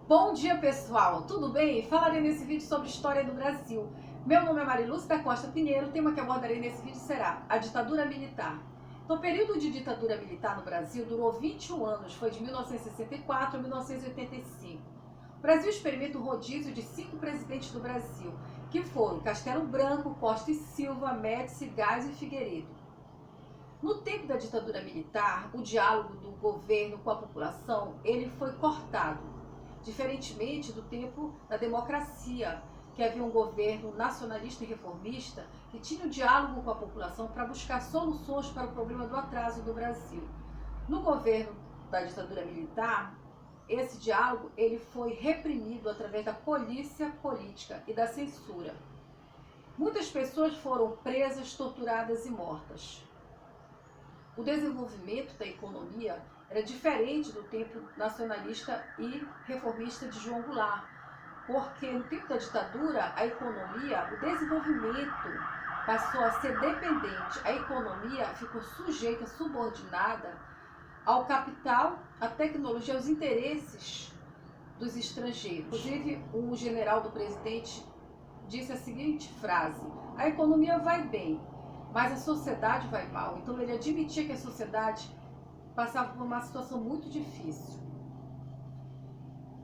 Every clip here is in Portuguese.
Bom dia, pessoal! Tudo bem? Falarei nesse vídeo sobre história do Brasil. Meu nome é Marilúcia da Costa Pinheiro. O tema que abordarei nesse vídeo será a ditadura militar. Então, o período de ditadura militar no Brasil durou 21 anos, foi de 1964 a 1985. O Brasil experimenta o rodízio de 5 presidentes do Brasil, que foram Castelo Branco, Costa e Silva, Médici, Gás e Figueiredo. No tempo da ditadura militar, o diálogo do governo com a população ele foi cortado. Diferentemente do tempo da democracia, que havia um governo nacionalista e reformista que tinha um diálogo com a população para buscar soluções para o problema do atraso do Brasil. No governo da ditadura militar, esse diálogo ele foi reprimido através da polícia política e da censura. Muitas pessoas foram presas, torturadas e mortas. O desenvolvimento da economia era diferente do tempo nacionalista e reformista de João Goulart, porque no tempo da ditadura, a economia, o desenvolvimento passou a ser dependente, a economia ficou sujeita, subordinada ao capital, à tecnologia, aos interesses dos estrangeiros. Inclusive, o general do presidente disse a seguinte frase: a economia vai bem, mas a sociedade vai mal. Então ele admitia que a sociedade passava por uma situação muito difícil.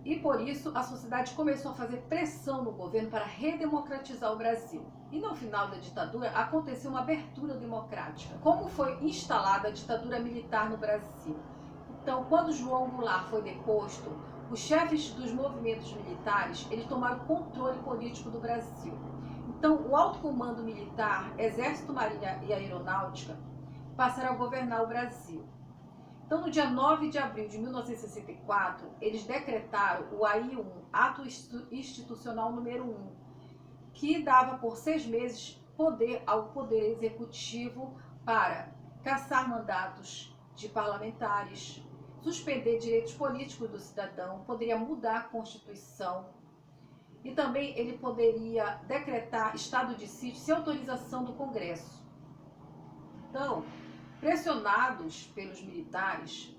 E por isso a sociedade começou a fazer pressão no governo para redemocratizar o Brasil. E no final da ditadura aconteceu uma abertura democrática. Como foi instalada a ditadura militar no Brasil? Então, quando João Goulart foi deposto, os chefes dos movimentos militares eles tomaram o controle político do Brasil. Então, o alto comando militar, Exército, Marinha e Aeronáutica passaram a governar o Brasil. Então, no dia 9 de abril de 1964, eles decretaram o AI-1, Ato Institucional número 1, que dava por 6 meses poder ao Poder Executivo para cassar mandatos de parlamentares, suspender direitos políticos do cidadão, poderia mudar a Constituição e também ele poderia decretar estado de sítio sem autorização do Congresso. Então, pressionados pelos militares,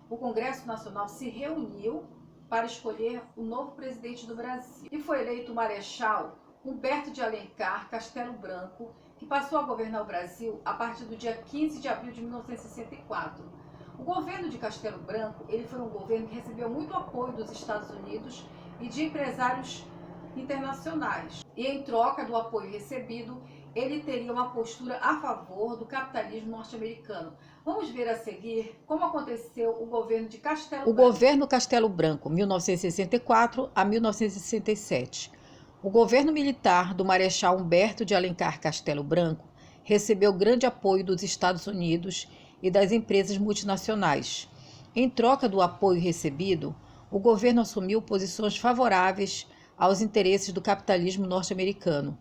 o Congresso Nacional se reuniu para escolher o novo presidente do Brasil. E foi eleito o Marechal Humberto de Alencar Castelo Branco, que passou a governar o Brasil a partir do dia 15 de abril de 1964. O governo de Castelo Branco ele foi um governo que recebeu muito apoio dos Estados Unidos e de empresários internacionais. E em troca do apoio recebido, ele teria uma postura a favor do capitalismo norte-americano. Vamos ver a seguir como aconteceu o governo de Castelo Branco. O governo Castelo Branco, 1964 a 1967. O governo militar do Marechal Humberto de Alencar Castelo Branco recebeu grande apoio dos Estados Unidos e das empresas multinacionais. Em troca do apoio recebido, o governo assumiu posições favoráveis aos interesses do capitalismo norte-americano.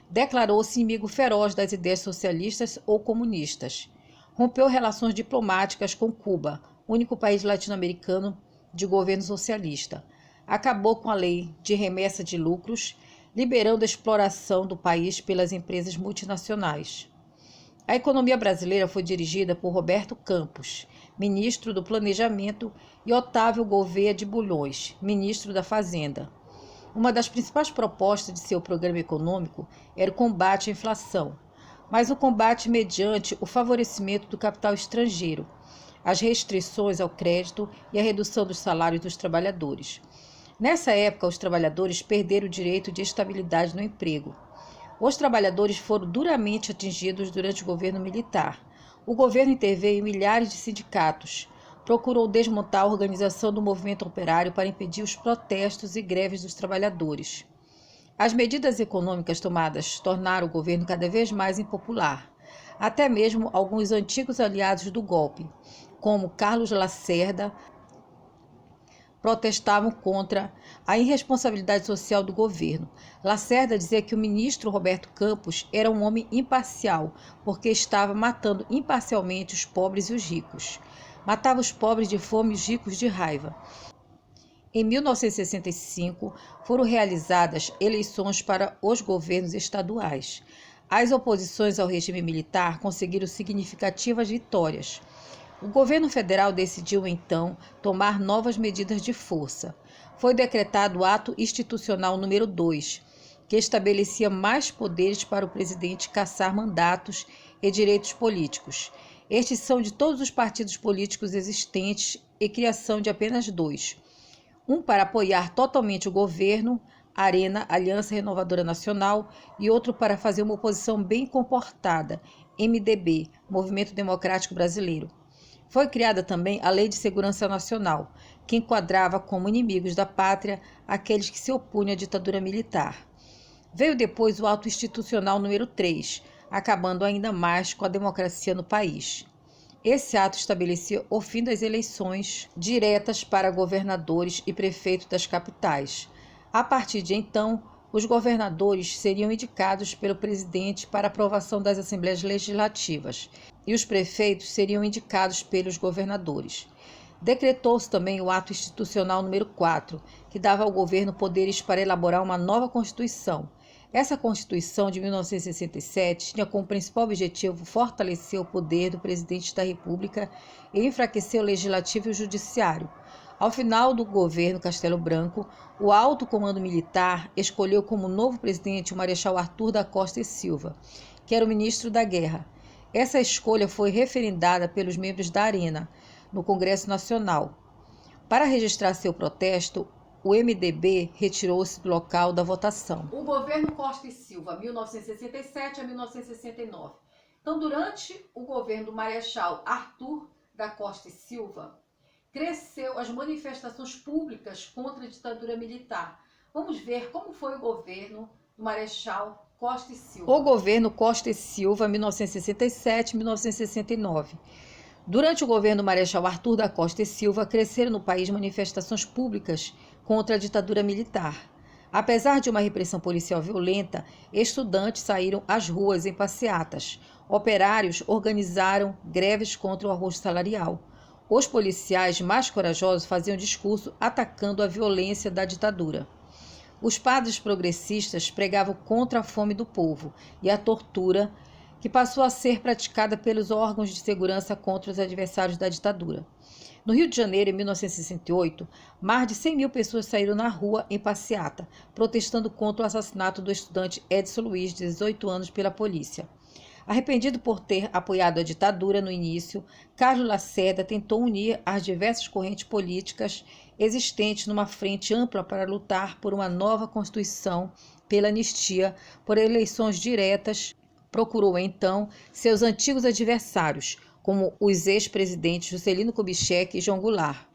Declarou-se inimigo feroz das ideias socialistas ou comunistas. Rompeu relações diplomáticas com Cuba, único país latino-americano de governo socialista. Acabou com a lei de remessa de lucros, liberando a exploração do país pelas empresas multinacionais. A economia brasileira foi dirigida por Roberto Campos, ministro do Planejamento, e Otávio Gouveia de Bulhões, ministro da Fazenda. Uma das principais propostas de seu programa econômico era o combate à inflação, mas o combate mediante o favorecimento do capital estrangeiro, as restrições ao crédito e a redução dos salários dos trabalhadores. Nessa época, os trabalhadores perderam o direito de estabilidade no emprego. Os trabalhadores foram duramente atingidos durante o governo militar. O governo interveio em milhares de sindicatos, procurou desmontar a organização do movimento operário para impedir os protestos e greves dos trabalhadores. As medidas econômicas tomadas tornaram o governo cada vez mais impopular. Até mesmo alguns antigos aliados do golpe, como Carlos Lacerda, protestavam contra a irresponsabilidade social do governo. Lacerda dizia que o ministro Roberto Campos era um homem imparcial, porque estava matando imparcialmente os pobres e os ricos. Matava os pobres de fome e os ricos de raiva. Em 1965, foram realizadas eleições para os governos estaduais. As oposições ao regime militar conseguiram significativas vitórias. O governo federal decidiu, então, tomar novas medidas de força. Foi decretado o Ato Institucional número 2, que estabelecia mais poderes para o presidente cassar mandatos e direitos políticos. Estes são de todos os partidos políticos existentes e criação de apenas 2. Um para apoiar totalmente o governo, Arena, Aliança Renovadora Nacional, e outro para fazer uma oposição bem comportada, MDB, Movimento Democrático Brasileiro. Foi criada também a Lei de Segurança Nacional, que enquadrava como inimigos da pátria aqueles que se opunham à ditadura militar. Veio depois o Ato Institucional número 3, acabando ainda mais com a democracia no país. Esse ato estabelecia o fim das eleições diretas para governadores e prefeitos das capitais. A partir de então, os governadores seriam indicados pelo presidente para aprovação das assembleias legislativas e os prefeitos seriam indicados pelos governadores. Decretou-se também o Ato Institucional número 4, que dava ao governo poderes para elaborar uma nova Constituição. Essa Constituição de 1967 tinha como principal objetivo fortalecer o poder do presidente da República e enfraquecer o Legislativo e o Judiciário. Ao final do governo Castelo Branco, o alto comando militar escolheu como novo presidente o Marechal Arthur da Costa e Silva, que era o ministro da Guerra. Essa escolha foi referendada pelos membros da Arena, no Congresso Nacional. Para registrar seu protesto, o MDB retirou-se do local da votação. O governo Costa e Silva, 1967 a 1969. Então, durante o governo do Marechal Arthur da Costa e Silva, cresceu as manifestações públicas contra a ditadura militar. Vamos ver como foi o governo do Marechal Costa e Silva. O governo Costa e Silva, 1967-1969. Durante o governo do Marechal Arthur da Costa e Silva, cresceram no país manifestações públicas contra a ditadura militar. Apesar de uma repressão policial violenta, estudantes saíram às ruas em passeatas. Operários organizaram greves contra o arrocho salarial. Os policiais mais corajosos faziam discurso atacando a violência da ditadura. Os padres progressistas pregavam contra a fome do povo e a tortura, que passou a ser praticada pelos órgãos de segurança contra os adversários da ditadura. No Rio de Janeiro, em 1968, mais de 100 mil pessoas saíram na rua em passeata, protestando contra o assassinato do estudante Edson Luiz, de 18 anos, pela polícia. Arrependido por ter apoiado a ditadura no início, Carlos Lacerda tentou unir as diversas correntes políticas existentes numa frente ampla para lutar por uma nova Constituição, pela anistia, por eleições diretas. Procurou, então, seus antigos adversários, como os ex-presidentes Juscelino Kubitschek e João Goulart.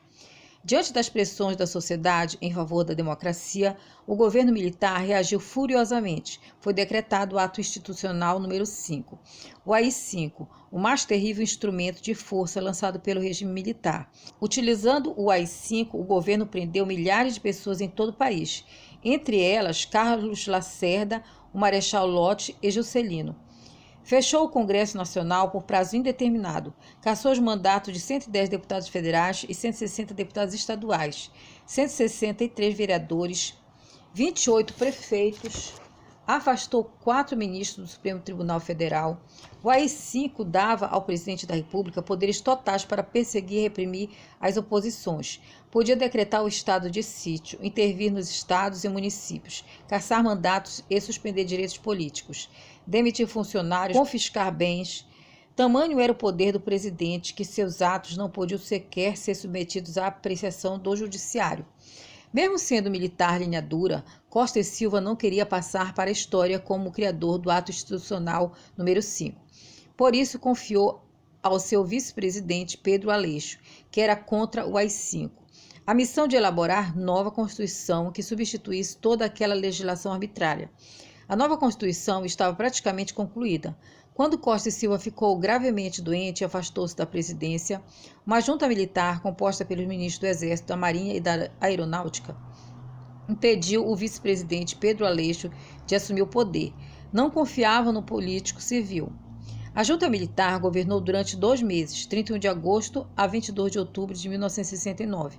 Diante das pressões da sociedade em favor da democracia, o governo militar reagiu furiosamente. Foi decretado o Ato Institucional número 5, o AI-5, o mais terrível instrumento de força lançado pelo regime militar. Utilizando o AI-5, o governo prendeu milhares de pessoas em todo o país, entre elas Carlos Lacerda, o Marechal Lott e Juscelino. Fechou o Congresso Nacional por prazo indeterminado, cassou os mandatos de 110 deputados federais e 160 deputados estaduais, 163 vereadores, 28 prefeitos, afastou 4 ministros do Supremo Tribunal Federal. O AI-5 dava ao presidente da República poderes totais para perseguir e reprimir as oposições. Podia decretar o estado de sítio, intervir nos estados e municípios, cassar mandatos e suspender direitos políticos, demitir funcionários, confiscar bens. Tamanho era o poder do presidente que seus atos não podiam sequer ser submetidos à apreciação do judiciário. Mesmo sendo militar linha dura, Costa e Silva não queria passar para a história como o criador do Ato Institucional número 5. Por isso, confiou ao seu vice-presidente Pedro Aleixo, que era contra o AI-5, a missão de elaborar nova Constituição que substituísse toda aquela legislação arbitrária. A nova Constituição estava praticamente concluída. Quando Costa e Silva ficou gravemente doente e afastou-se da presidência, uma junta militar composta pelos ministros do Exército, da Marinha e da Aeronáutica impediu o vice-presidente Pedro Aleixo de assumir o poder. Não confiavam no político civil. A junta militar governou durante 2 meses, 31 de agosto a 22 de outubro de 1969.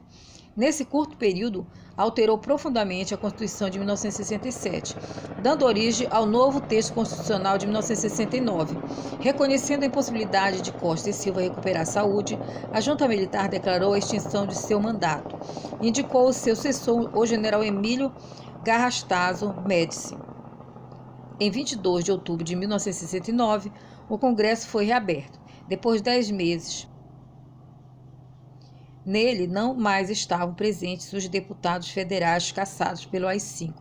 Nesse curto período, alterou profundamente a Constituição de 1967, dando origem ao novo texto constitucional de 1969. Reconhecendo a impossibilidade de Costa e Silva recuperar a saúde, a junta militar declarou a extinção de seu mandato. Indicou o seu sucessor, o general Emílio Garrastazu Médici. Em 22 de outubro de 1969, o Congresso foi reaberto. Depois de 10 meses, nele não mais estavam presentes os deputados federais cassados pelo AI-5.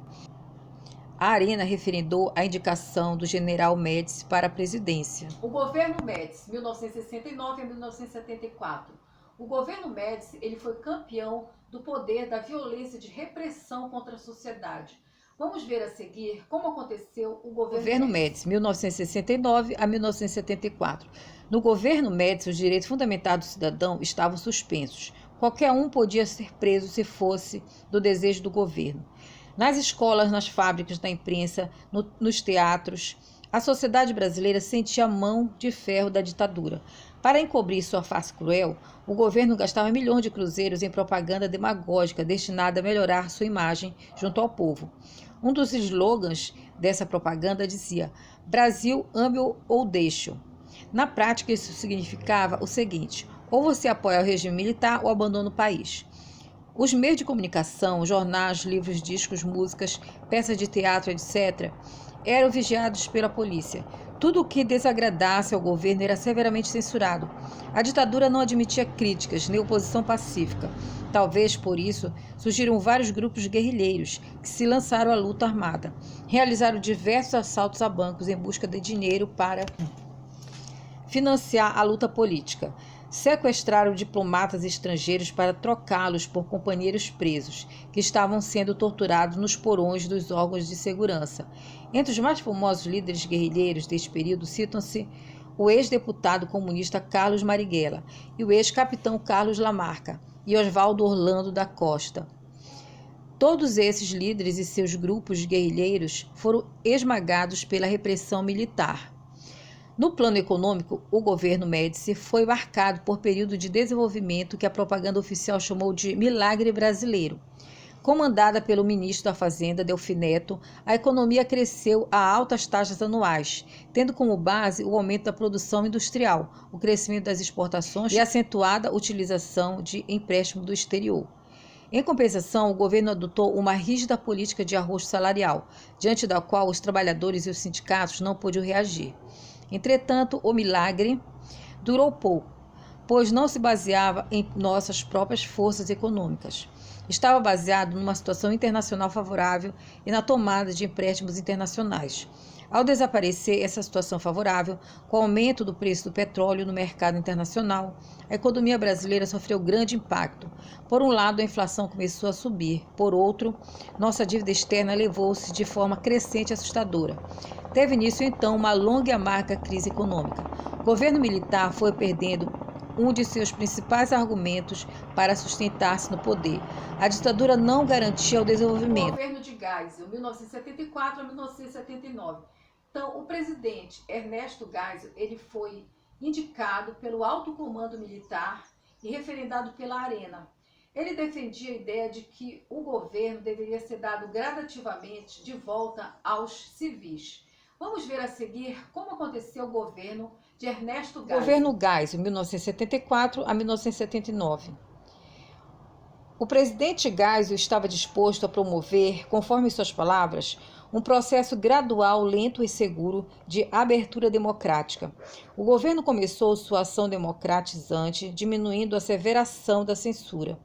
A Arena referendou a indicação do general Médici para a presidência. O governo Médici, 1969 a 1974. O governo Médici, ele foi campeão do poder da violência de repressão contra a sociedade. Vamos ver a seguir como aconteceu o governo Médici, 1969 a 1974. No governo Médici, os direitos fundamentais do cidadão estavam suspensos. Qualquer um podia ser preso se fosse do desejo do governo. Nas escolas, nas fábricas, na imprensa, nos teatros, a sociedade brasileira sentia a mão de ferro da ditadura. Para encobrir sua face cruel, o governo gastava milhões de cruzeiros em propaganda demagógica destinada a melhorar sua imagem junto ao povo. Um dos slogans dessa propaganda dizia: Brasil, ame-o ou deixe-o. Na prática, isso significava o seguinte: ou você apoia o regime militar ou abandona o país. Os meios de comunicação, jornais, livros, discos, músicas, peças de teatro, etc., eram vigiados pela polícia. Tudo o que desagradasse ao governo era severamente censurado. A ditadura não admitia críticas, nem oposição pacífica. Talvez por isso surgiram vários grupos guerrilheiros que se lançaram à luta armada. Realizaram diversos assaltos a bancos em busca de dinheiro para financiar a luta política. Sequestraram diplomatas estrangeiros para trocá-los por companheiros presos, que estavam sendo torturados nos porões dos órgãos de segurança. Entre os mais famosos líderes guerrilheiros deste período citam-se o ex-deputado comunista Carlos Marighella e o ex-capitão Carlos Lamarca e Oswaldo Orlando da Costa. Todos esses líderes e seus grupos guerrilheiros foram esmagados pela repressão militar. No plano econômico, o governo Médici foi marcado por período de desenvolvimento que a propaganda oficial chamou de milagre brasileiro. Comandada pelo ministro da Fazenda, Delfim Neto, a economia cresceu a altas taxas anuais, tendo como base o aumento da produção industrial, o crescimento das exportações e a acentuada utilização de empréstimo do exterior. Em compensação, o governo adotou uma rígida política de arrocho salarial, diante da qual os trabalhadores e os sindicatos não podiam reagir. Entretanto, o milagre durou pouco, pois não se baseava em nossas próprias forças econômicas. Estava baseado numa situação internacional favorável e na tomada de empréstimos internacionais. Ao desaparecer essa situação favorável, com o aumento do preço do petróleo no mercado internacional, a economia brasileira sofreu grande impacto. Por um lado, a inflação começou a subir. Por outro, nossa dívida externa elevou-se de forma crescente e assustadora. Teve início, então, uma longa e amarga crise econômica. O governo militar foi perdendo um de seus principais argumentos para sustentar-se no poder. A ditadura não garantia o desenvolvimento. O governo de Geisel, 1974 a 1979. Então, o presidente Ernesto Geisel, ele foi indicado pelo alto comando militar e referendado pela Arena. Ele defendia a ideia de que o governo deveria ser dado gradativamente de volta aos civis. Vamos ver a seguir como aconteceu o governo de Ernesto Geisel. Governo Geisel, 1974 a 1979. O presidente Geisel estava disposto a promover, conforme suas palavras, um processo gradual, lento e seguro de abertura democrática. O governo começou sua ação democratizante, diminuindo a severação da censura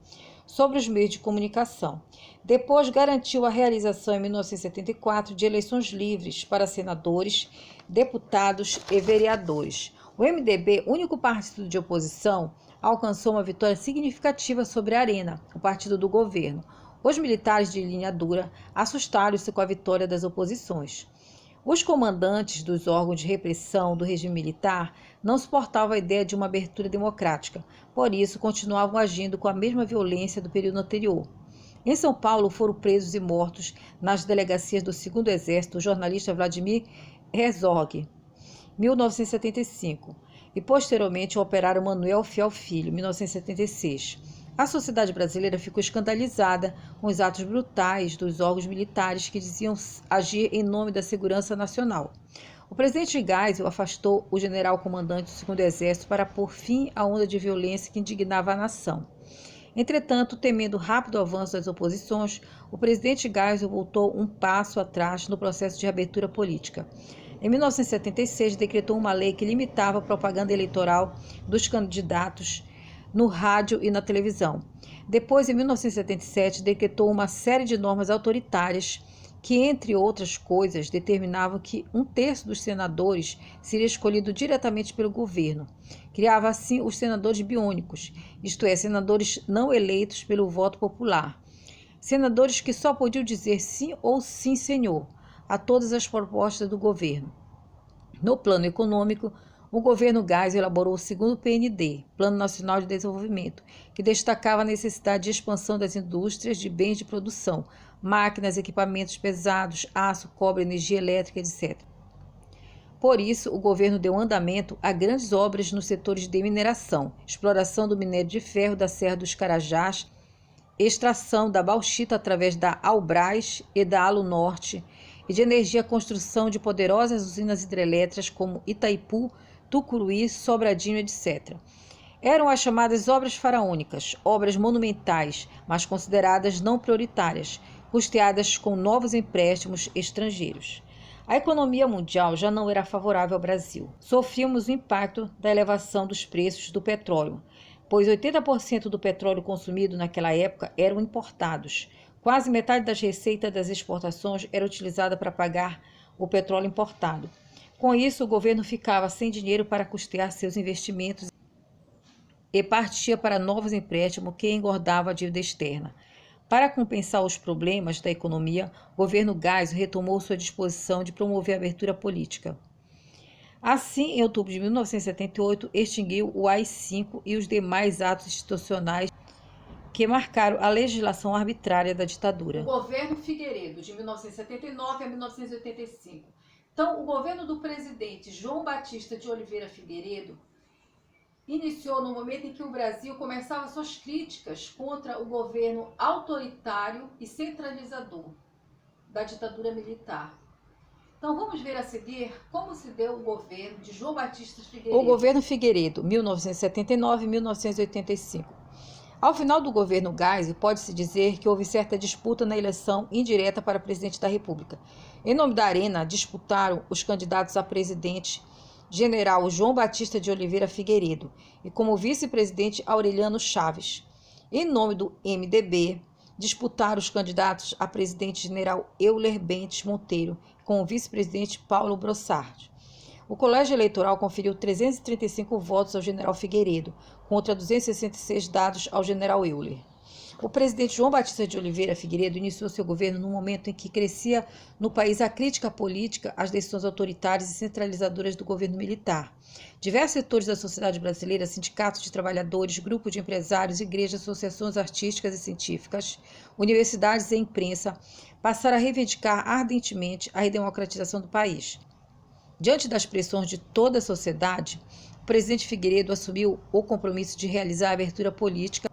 sobre os meios de comunicação. Depois garantiu a realização em 1974 de eleições livres para senadores, deputados e vereadores. O MDB, único partido de oposição, alcançou uma vitória significativa sobre a Arena, o partido do governo. Os militares de linha dura assustaram-se com a vitória das oposições. Os comandantes dos órgãos de repressão do regime militar não suportavam a ideia de uma abertura democrática, por isso continuavam agindo com a mesma violência do período anterior. Em São Paulo foram presos e mortos nas delegacias do 2º Exército o jornalista Vladimir Herzog, 1975, e posteriormente o operário Manuel Fiel Filho, 1976. A sociedade brasileira ficou escandalizada com os atos brutais dos órgãos militares que diziam agir em nome da segurança nacional. O presidente Geisel afastou o general comandante do 2º Exército para pôr fim à onda de violência que indignava a nação. Entretanto, temendo o rápido avanço das oposições, o presidente Geisel voltou um passo atrás no processo de reabertura política. Em 1976, decretou uma lei que limitava a propaganda eleitoral dos candidatos no rádio e na televisão. Depois, em 1977, decretou uma série de normas autoritárias que, entre outras coisas, determinavam que 1/3 dos senadores seria escolhido diretamente pelo governo. Criava assim os senadores biônicos, isto é, senadores não eleitos pelo voto popular. Senadores que só podiam dizer sim ou sim, senhor, a todas as propostas do governo. No plano econômico, o governo Geisel elaborou o 2º PND, Plano Nacional de Desenvolvimento, que destacava a necessidade de expansão das indústrias de bens de produção, máquinas, equipamentos pesados, aço, cobre, energia elétrica, etc. Por isso, o governo deu andamento a grandes obras nos setores de mineração, exploração do minério de ferro da Serra dos Carajás, extração da bauxita através da Albrás e da Alunorte, e de energia, construção de poderosas usinas hidrelétricas como Itaipu, Tucuruí, Sobradinho, etc. Eram as chamadas obras faraônicas, obras monumentais, mas consideradas não prioritárias, custeadas com novos empréstimos estrangeiros. A economia mundial já não era favorável ao Brasil. Sofríamos o impacto da elevação dos preços do petróleo, pois 80% do petróleo consumido naquela época eram importados. Quase metade das receitas das exportações era utilizada para pagar o petróleo importado. Com isso, o governo ficava sem dinheiro para custear seus investimentos e partia para novos empréstimos que engordava a dívida externa. Para compensar os problemas da economia, o governo Geisel retomou sua disposição de promover a abertura política. Assim, em outubro de 1978, extinguiu o AI-5 e os demais atos institucionais que marcaram a legislação arbitrária da ditadura. O governo Figueiredo, de 1979 a 1985. Então, o governo do presidente João Batista de Oliveira Figueiredo iniciou no momento em que o Brasil começava suas críticas contra o governo autoritário e centralizador da ditadura militar. Então vamos ver a seguir como se deu o governo de João Batista Figueiredo. O governo Figueiredo, 1979 e 1985. Ao final do governo Geisel, pode-se dizer que houve certa disputa na eleição indireta para presidente da República. Em nome da Arena, disputaram os candidatos a presidente general João Batista de Oliveira Figueiredo e como vice-presidente Aureliano Chaves. Em nome do MDB, disputaram os candidatos a presidente general Euler Bentes Monteiro com o vice-presidente Paulo Brossard. O colégio eleitoral conferiu 335 votos ao general Figueiredo, contra 266 dados ao general Euler. O presidente João Batista de Oliveira Figueiredo iniciou seu governo no momento em que crescia no país a crítica política às decisões autoritárias e centralizadoras do governo militar. Diversos setores da sociedade brasileira, sindicatos de trabalhadores, grupos de empresários, igrejas, associações artísticas e científicas, universidades e imprensa passaram a reivindicar ardentemente a redemocratização do país. Diante das pressões de toda a sociedade, o presidente Figueiredo assumiu o compromisso de realizar a abertura política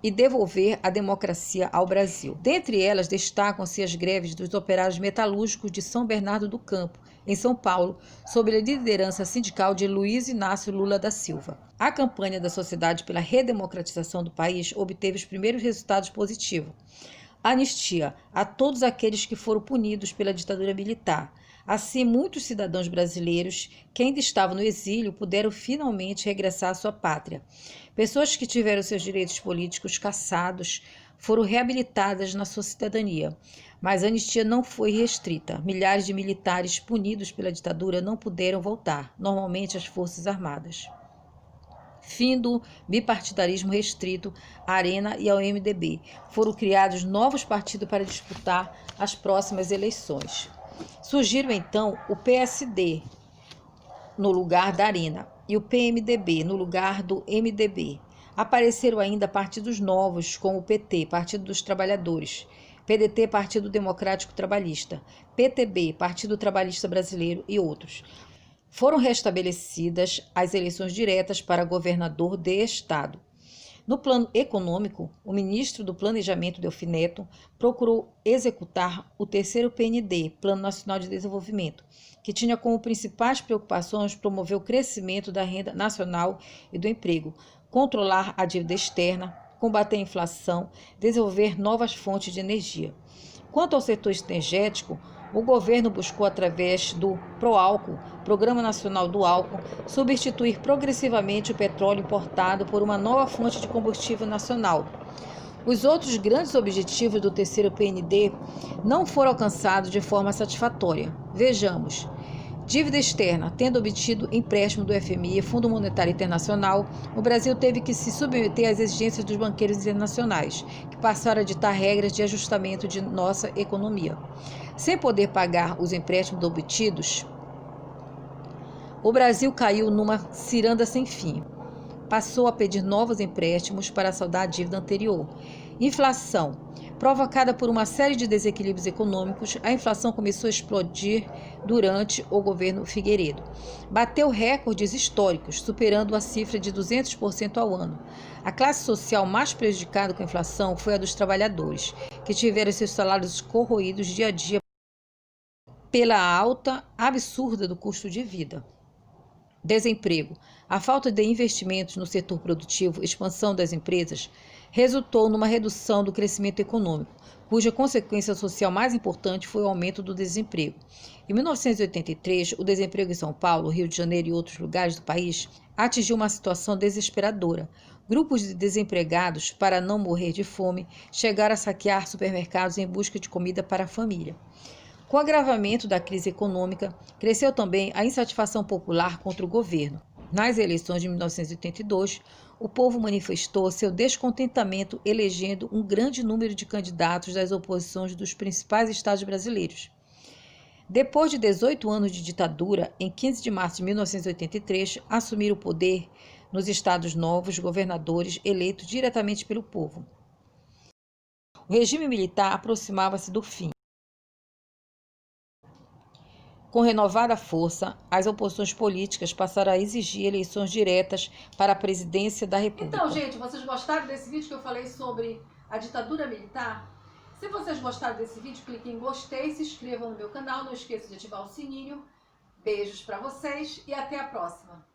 e devolver a democracia ao Brasil. Dentre elas, destacam-se as greves dos operários metalúrgicos de São Bernardo do Campo, em São Paulo, sob a liderança sindical de Luiz Inácio Lula da Silva. A campanha da sociedade pela redemocratização do país obteve os primeiros resultados positivos. Anistia a todos aqueles que foram punidos pela ditadura militar. Assim, muitos cidadãos brasileiros que ainda estavam no exílio puderam finalmente regressar à sua pátria. Pessoas que tiveram seus direitos políticos cassados foram reabilitadas na sua cidadania. Mas a anistia não foi restrita. Milhares de militares punidos pela ditadura não puderam voltar, normalmente às Forças Armadas. Fim do bipartidarismo restrito à Arena e ao MDB. Foram criados novos partidos para disputar as próximas eleições. Surgiram então o PSD no lugar da Arena e o PMDB no lugar do MDB. Apareceram ainda partidos novos como o PT, Partido dos Trabalhadores, PDT, Partido Democrático Trabalhista, PTB, Partido Trabalhista Brasileiro e outros. Foram restabelecidas as eleições diretas para governador de estado. No plano econômico, o ministro do Planejamento, Delfim Neto, procurou executar o terceiro PND, Plano Nacional de Desenvolvimento, que tinha como principais preocupações promover o crescimento da renda nacional e do emprego, controlar a dívida externa, combater a inflação, desenvolver novas fontes de energia. Quanto ao setor energético, o governo buscou, através do PROÁLCOOL, Programa Nacional do Álcool, substituir progressivamente o petróleo importado por uma nova fonte de combustível nacional. Os outros grandes objetivos do terceiro PND não foram alcançados de forma satisfatória. Vejamos. Dívida externa. Tendo obtido empréstimo do FMI, Fundo Monetário Internacional, o Brasil teve que se submeter às exigências dos banqueiros internacionais, que passaram a ditar regras de ajustamento de nossa economia. Sem poder pagar os empréstimos obtidos, o Brasil caiu numa ciranda sem fim. Passou a pedir novos empréstimos para saldar a dívida anterior. Inflação. Provocada por uma série de desequilíbrios econômicos, a inflação começou a explodir durante o governo Figueiredo. Bateu recordes históricos, superando a cifra de 200% ao ano. A classe social mais prejudicada com a inflação foi a dos trabalhadores, que tiveram seus salários corroídos dia a dia pela alta absurda do custo de vida. Desemprego. A falta de investimentos no setor produtivo, expansão das empresas, resultou numa redução do crescimento econômico, cuja consequência social mais importante foi o aumento do desemprego. Em 1983, o desemprego em São Paulo, Rio de Janeiro e outros lugares do país atingiu uma situação desesperadora. Grupos de desempregados, para não morrer de fome, chegaram a saquear supermercados em busca de comida para a família. Com o agravamento da crise econômica, cresceu também a insatisfação popular contra o governo. Nas eleições de 1982, o povo manifestou seu descontentamento elegendo um grande número de candidatos das oposições dos principais estados brasileiros. Depois de 18 anos de ditadura, em 15 de março de 1983, assumiram o poder nos estados novos governadores eleitos diretamente pelo povo. O regime militar aproximava-se do fim. Com renovada força, as oposições políticas passaram a exigir eleições diretas para a presidência da República. Então, gente, vocês gostaram desse vídeo que eu falei sobre a ditadura militar? Se vocês gostaram desse vídeo, clique em gostei, se inscrevam no meu canal, não esqueça de ativar o sininho. Beijos para vocês e até a próxima!